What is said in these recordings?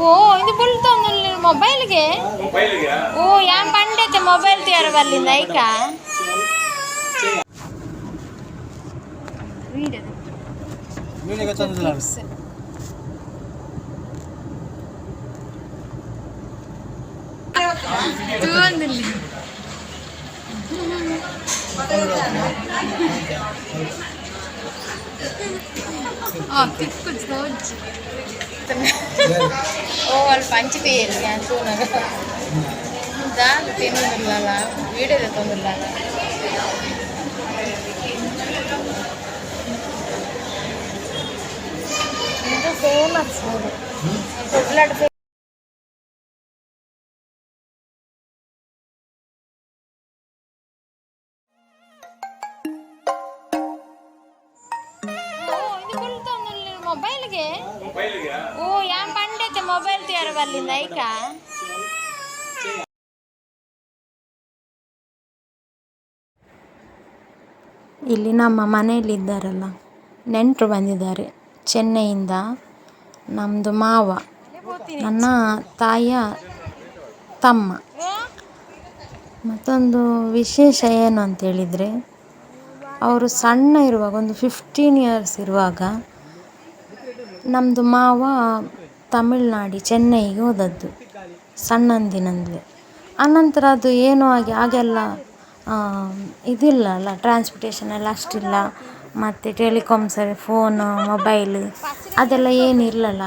ఓ ఇది బుల్తోంది మొబైల్ಗೆ ఓ యాం పండైతే మొబైల్ తీయర ಬಲ್ಲಿಂದ ಐಕ ತೂಂದಿಲ್ಲ ತಿಕ್ಕು ಜೋಜಿ ಓ ಅಲ್ಲಿ ಪಂಚಕೈಯಲ್ಲಿ ನಾನು ತೂನಗ ದಾದ ತಿನ್ನೋದಿಲ್ಲಲ್ಲ ವೀಡಿಯೋದ ತೊಂದಿಲ್ಲ ಇದು ಫೇಮಸ್ ಬ್ಲಡ್ ಮೊಬೈಲ್ಗೆ ಓ ಯಾಂ ಪಂಡೈತೆ ಮೊಬೈಲ್ తీయರ ಬಲ್ಲಿಂದ ಐಕ ಇಲ್ಲಿ ನಮ್ಮ ಮನೆಯಲ್ಲಿದ್ದಾರಲ್ಲ ನೆಂಟರು ಬಂದಿದ್ದಾರೆ ಚೆನ್ನೈಯಿಂದ. ನಮ್ಮದು ಮಾವ, ನನ್ನ ತಾಯಿಯ ತಮ್ಮ. ಮತ್ತೊಂದು ವಿಶೇಷ ಏನು ಅಂತೇಳಿದರೆ, ಅವರು ಸಣ್ಣ ಇರುವಾಗ ಒಂದು 15 ಇಯರ್ಸ್ ಇರುವಾಗ ನಮ್ಮದು ಮಾವ ತಮಿಳ್ನಾಡು ಚೆನ್ನೈಗೆ ಹೋದದ್ದು ಸಣ್ಣಂದಿನಂದಲೇ. ಆನಂತರ ಅದು ಏನೋ ಆಗಿ ಆಗೆಲ್ಲ ಇದಿಲ್ಲ ಅಲ್ಲ, ಟ್ರಾನ್ಸ್ಪೋರ್ಟೇಷನ್ ಎಲ್ಲ ಅಷ್ಟಿಲ್ಲ, ಮತ್ತು ಟೆಲಿಕಾಮ್ಸ್ ಫೋನು ಮೊಬೈಲ್ ಅದೆಲ್ಲ ಏನಿರಲಿಲ್ಲ,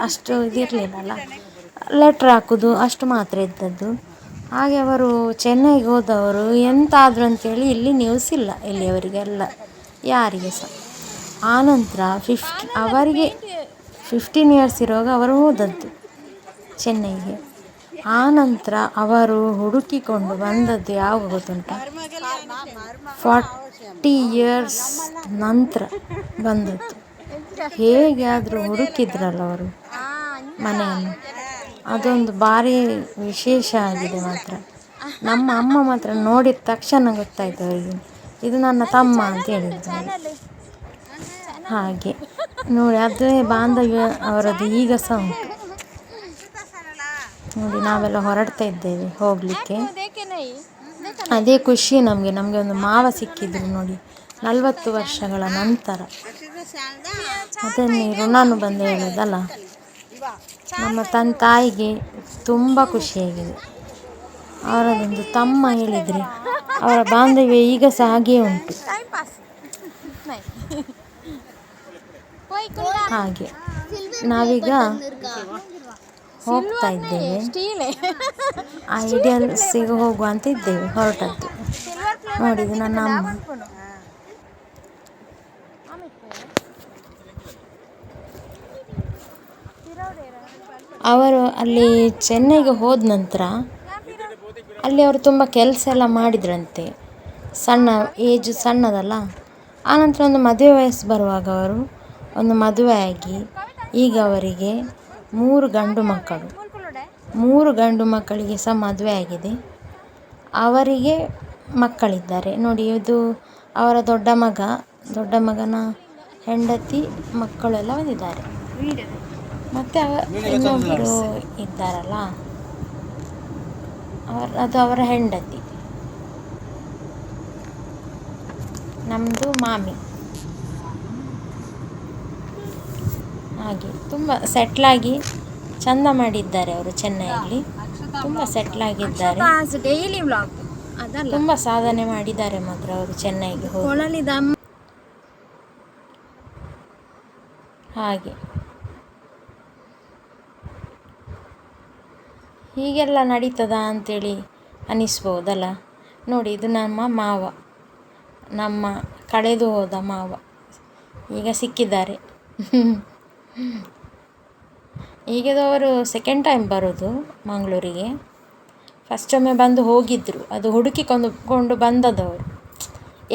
ಅಷ್ಟು ಇದಿರಲಿಲ್ಲಲ್ಲ, ಲೆಟ್ರ್ ಹಾಕೋದು ಅಷ್ಟು ಮಾತ್ರ ಇದ್ದದ್ದು. ಹಾಗೆ ಅವರು ಚೆನ್ನೈಗೆ ಹೋದವರು ಎಂತಾದರು ಅಂತೇಳಿ ಇಲ್ಲಿ ನ್ಯೂಸ್ ಇಲ್ಲ, ಇಲ್ಲಿಯವರಿಗೆಲ್ಲ ಯಾರಿಗೆ ಸಹ. ಆನಂತರ ಅವರಿಗೆ 15 ಇಯರ್ಸ್ ಇರುವಾಗ ಅವರು ಹೋದದ್ದು ಚೆನ್ನೈಗೆ. ಆನಂತರ ಅವರು ಹುಡುಕಿಕೊಂಡು ಬಂದದ್ದು ಯಾವಾಗ ಗೊತ್ತುಂಟ, 40 ಇಯರ್ಸ್ ನಂತರ ಬಂದದ್ದು. ಹೇಗೆ ಆದರೂ ಹುಡುಕಿದ್ರಲ್ಲ ಅವರು ಮನೆಯನ್ನು, ಅದೊಂದು ಭಾರಿ ವಿಶೇಷ ಆಗಿದೆ ಮಾತ್ರ. ನಮ್ಮ ಅಮ್ಮ ಮಾತ್ರ ನೋಡಿದ ತಕ್ಷಣ ಗೊತ್ತಾಯ್ತು ಅವರಿಗೆ, ಇದು ನನ್ನ ತಮ್ಮ ಅಂತ ಹೇಳಿದ್ದಾರೆ. ಹಾಗೆ ನೋಡಿ, ಅದೇ ಬಾಂಧವ್ಯ ಅವರದ್ದು ಈಗ ಸಹ ಉಂಟು. ನೋಡಿ, ನಾವೆಲ್ಲ ಹೊರಡ್ತಾ ಇದ್ದೇವೆ ಹೋಗಲಿಕ್ಕೆ. ಅದೇ ಖುಷಿ ನಮಗೆ ಒಂದು ಮಾವ ಸಿಕ್ಕಿದ್ರು ನೋಡಿ, 40 ವರ್ಷಗಳ ನಂತರ. ಅದನ್ನೇ ಋಣಾನು ಬಂದು ಹೇಳೋದಲ್ಲ. ನಮ್ಮ ತಾಯಿಗೆ ತುಂಬ ಖುಷಿಯಾಗಿದೆ. ಅವರದೊಂದು ತಮ್ಮ ಹೇಳಿದರೆ ಅವರ ಬಾಂಧವ್ಯ ಈಗ ಸಹ ಹಾಗೇ ಉಂಟು. ಹಾಗೆ ನಾವೀಗ ಹೋಗ್ತಾ ಇದ್ದೇವೆ, ಐಡಿಯಲ್ಸಿಗೆ ಹೋಗುವ ಅಂತ ಇದ್ದೇವೆ ಹೊರಟದ್ದು. ನೋಡಿದ್ದು ನನ್ನ ಅಮ್ಮ. ಅವರು ಅಲ್ಲಿ ಚೆನ್ನೈಗೆ ಹೋದ ನಂತರ ಅಲ್ಲಿ ಅವರು ತುಂಬ ಕೆಲಸ ಎಲ್ಲ ಮಾಡಿದ್ರಂತೆ, ಏಜ್ ಸಣ್ಣದಲ್ಲ. ಆನಂತರ ಒಂದು ಮದುವೆ ವಯಸ್ಸು ಬರುವಾಗ ಅವರು ಒಂದು ಮದುವೆ ಆಗಿ, ಈಗ ಅವರಿಗೆ 3 ಗಂಡು ಮಕ್ಕಳು. 3 ಗಂಡು ಮಕ್ಕಳಿಗೆ ಸಹ ಮದುವೆ ಆಗಿದೆ. ಅವರಿಗೆ ಮಕ್ಕಳಿದ್ದಾರೆ ನೋಡಿ. ಇದು ಅವರ ದೊಡ್ಡ ಮಗನ ಹೆಂಡತಿ, ಮಕ್ಕಳೆಲ್ಲ ಬಂದಿದ್ದಾರೆ. ಮತ್ತು ಇನ್ನೊಬ್ಬರು ಇದ್ದಾರಲ್ಲ, ಅದು ಅವರ ಹೆಂಡತಿ, ನಮ್ಮದು ಮಾಮಿ. ಹಾಗೆ ತುಂಬ ಸೆಟ್ಲಾಗಿ ಚಂದ ಮಾಡಿದ್ದಾರೆ ಅವರು ಚೆನ್ನೈಯಲ್ಲಿ. ತುಂಬ ಸೆಟ್ಲಾಗಿದ್ದಾರೆ, ಡೈಲಿ ವ್ಲಾಗ್ ಅದಲ್ಲ, ತುಂಬ ಸಾಧನೆ ಮಾಡಿದ್ದಾರೆ ಮಾತ್ರ ಅವರು ಚೆನ್ನೈಗೆ ಹೋಗಿ. ಹಾಗೆ ಹೀಗೆಲ್ಲ ನಡೀತದಾ ಅಂತೇಳಿ ಅನಿಸ್ಬೋದಲ್ಲ. ನೋಡಿ, ಇದು ನಮ್ಮ ಮಾವ, ನಮ್ಮ ಕಳೆದು ಹೋದ ಮಾವ ಈಗ ಸಿಕ್ಕಿದ್ದಾರೆ. ಈಗದವರು ಸೆಕೆಂಡ್ ಟೈಮ್ ಬರೋದು ಮಂಗಳೂರಿಗೆ. ಫಸ್ಟ್ ಒಮ್ಮೆ ಬಂದು ಹೋಗಿದ್ದರು, ಅದು ಹುಡುಕಿಕೊಂಡು ಬಂದದವರು.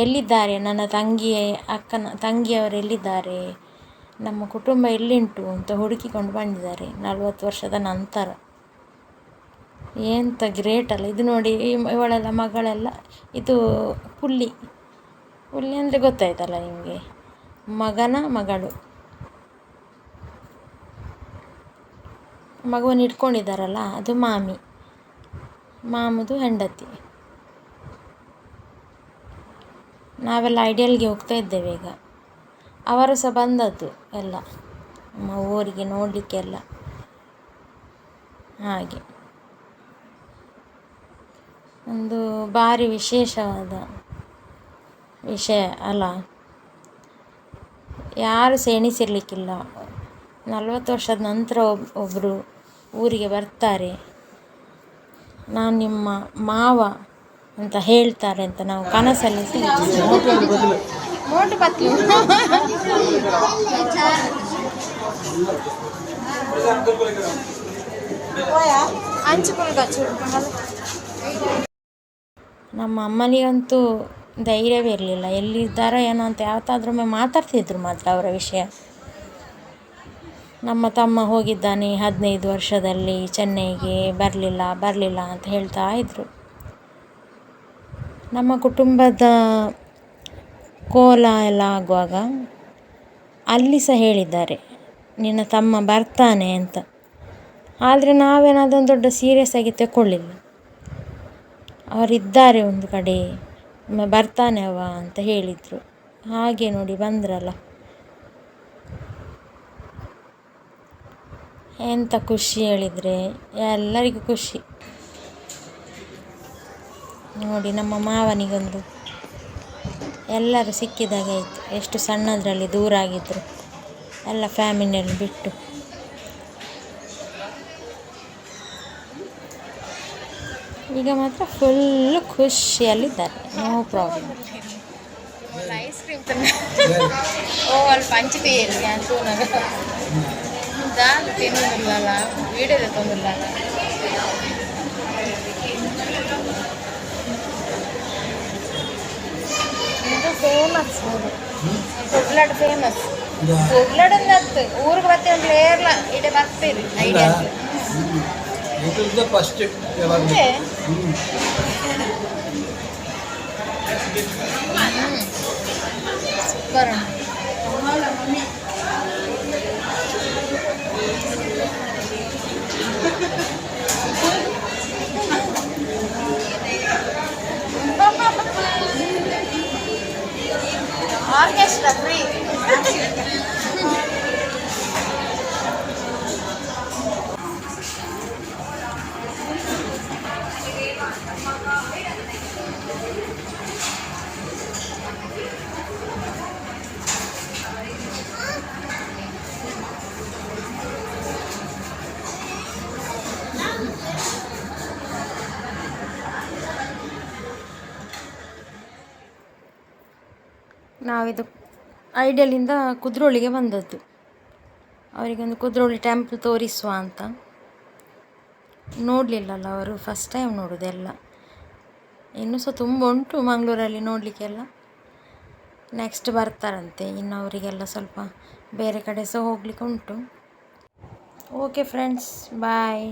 ಎಲ್ಲಿದ್ದಾರೆ ನನ್ನ ತಂಗಿಯವರು ಎಲ್ಲಿದ್ದಾರೆ, ನಮ್ಮ ಕುಟುಂಬ ಎಲ್ಲಿಂಟು ಅಂತ ಹುಡುಕಿಕೊಂಡು ಬಂದಿದ್ದಾರೆ 40 ವರ್ಷದ ನಂತರ. ಎಂಥ ಗ್ರೇಟ್ ಅಲ್ಲ ಇದು. ನೋಡಿ, ಇವಳೆಲ್ಲ ಮಗಳೆಲ್ಲ, ಇದು ಪುಲ್ಲಿ ಅಂದರೆ ಗೊತ್ತಾಯ್ತಲ್ಲ ನಿಮಗೆ, ಮಗನ ಮಗಳು. ಮಗುವನ್ನು ಇಟ್ಕೊಂಡಿದ್ದಾರಲ್ಲ ಅದು ಮಾಮದು ಹೆಂಡತಿ. ನಾವೆಲ್ಲ ಐಡಿಯಲ್ಗೆ ಹೋಗ್ತಾ ಇದ್ದೇವೆ ಈಗ. ಅವರು ಸಹ ಬಂದದ್ದು ಎಲ್ಲ ನಮ್ಮ ಊರಿಗೆ ನೋಡಲಿಕ್ಕೆಲ್ಲ. ಹಾಗೆ ಒಂದು ಭಾರಿ ವಿಶೇಷವಾದ ವಿಷಯ ಅಲ್ಲ. ಯಾರು ಸಹ ಎಣಿಸಿರಲಿಕ್ಕಿಲ್ಲ 40 ವರ್ಷದ ನಂತರ ಒಬ್ಬರು ಊರಿಗೆ ಬರ್ತಾರೆ, ನಾನು ನಿಮ್ಮ ಮಾವ ಅಂತ ಹೇಳ್ತಾರೆ ಅಂತ ನಾವು ಕನಸಲ್ಲಿ ಮೋಟು ಪತ್ಲು ನಮ್ಮ ಅಮ್ಮನಿಗಂತೂ ಧೈರ್ಯವೇ ಇರಲಿಲ್ಲ. ಎಲ್ಲಿದ್ದಾರೋ ಏನೋ ಅಂತ ಯಾವತ್ತಾದ್ರೊಮ್ಮೆ ಮಾತಾಡ್ತಿದ್ರು ಮಾತ್ರ ಅವರ ವಿಷಯ. ನಮ್ಮ ತಮ್ಮ ಹೋಗಿದ್ದಾನೆ 15 ವರ್ಷದಲ್ಲಿ ಚೆನ್ನೈಗೆ, ಬರಲಿಲ್ಲ ಅಂತ ಹೇಳ್ತಾ ಇದ್ದರು. ನಮ್ಮ ಕುಟುಂಬದ ಕೋಲ ಎಲ್ಲ ಆಗುವಾಗ ಅಲ್ಲಿ ಸಹ ಹೇಳಿದ್ದಾರೆ ನಿನ್ನ ತಮ್ಮ ಬರ್ತಾನೆ ಅಂತ. ಆದರೆ ನಾವೇನಾದೊಂದು ದೊಡ್ಡ ಸೀರಿಯಸ್ ಆಗಿ ತಗೊಳ್ಳಿಲ್ಲ. ಅವರಿದ್ದಾರೆ ಒಂದು ಕಡೆ, ಬರ್ತಾನೆ ಅವ ಅಂತ ಹೇಳಿದರು. ಹಾಗೆ ನೋಡಿ ಬಂದ್ರಲ್ಲ, ಎಂಥ ಖುಷಿ ಹೇಳಿದರೆ ಎಲ್ಲರಿಗೂ ಖುಷಿ. ನೋಡಿ ನಮ್ಮ ಮಾವನಿಗೊಂದು ಎಲ್ಲರೂ ಸಿಕ್ಕಿದಾಗೆ ಆಯಿತು. ಎಷ್ಟು ಸಣ್ಣದರಲ್ಲಿ ದೂರ ಆಗಿದ್ದರು ಎಲ್ಲ ಫ್ಯಾಮಿಲಿಯಲ್ಲಿ ಬಿಟ್ಟು. ಈಗ ಮಾತ್ರ ಫುಲ್ಲು ಖುಷಿಯಲ್ಲಿದ್ದಾರೆ, ನೋ ಪ್ರಾಬ್ಲಮ್. ಐಸ್ ಕ್ರೀಮ್ ಅಲ್ಲಿ ಪಂಚತಿಯಲ್ಲಿ ದಾದು ತಿನ್ನೋದಿಲ್ಲ, ವೀಡಿಯೋದ ತೊಂದಿಲ್ಲ. ಇದು ಫೇಮಸ್ ಕುಡ್ಲಡ್ ಫೇಮಸ್. ಕುಡ್ಲಡ್ ಅಂದತ್ತು ಊರಿಗೆ ಬರ್ತೇವೆ ಅಂತ ಏರ್ಲ ಇಡೆ ಬರ್ತೀರಿ idea first super. Orchestra free. ನಾವಿದು ಐಡಿಯಲಿಂದ ಕುದ್ರೋಳಿಗೆ ಬಂದದ್ದು. ಅವರಿಗೊಂದು ಕುದ್ರೋಳಿ ಟೆಂಪಲ್ ತೋರಿಸುವ ಅಂತ. ನೋಡಲಿಲ್ಲಲ್ಲ ಅವರು, ಫಸ್ಟ್ ಟೈಮ್ ನೋಡೋದೆಲ್ಲ. ಇನ್ನೂ ಸಹ ತುಂಬ ಉಂಟು ಮಂಗಳೂರಲ್ಲಿ ನೋಡಲಿಕ್ಕೆಲ್ಲ. ನೆಕ್ಸ್ಟ್ ಬರ್ತಾರಂತೆ ಇನ್ನು ಅವರಿಗೆಲ್ಲ ಸ್ವಲ್ಪ ಬೇರೆ ಕಡೆ ಸಹ ಹೋಗ್ಲಿಕ್ಕೆ ಉಂಟು. ಓಕೆ ಫ್ರೆಂಡ್ಸ್, ಬಾಯ್.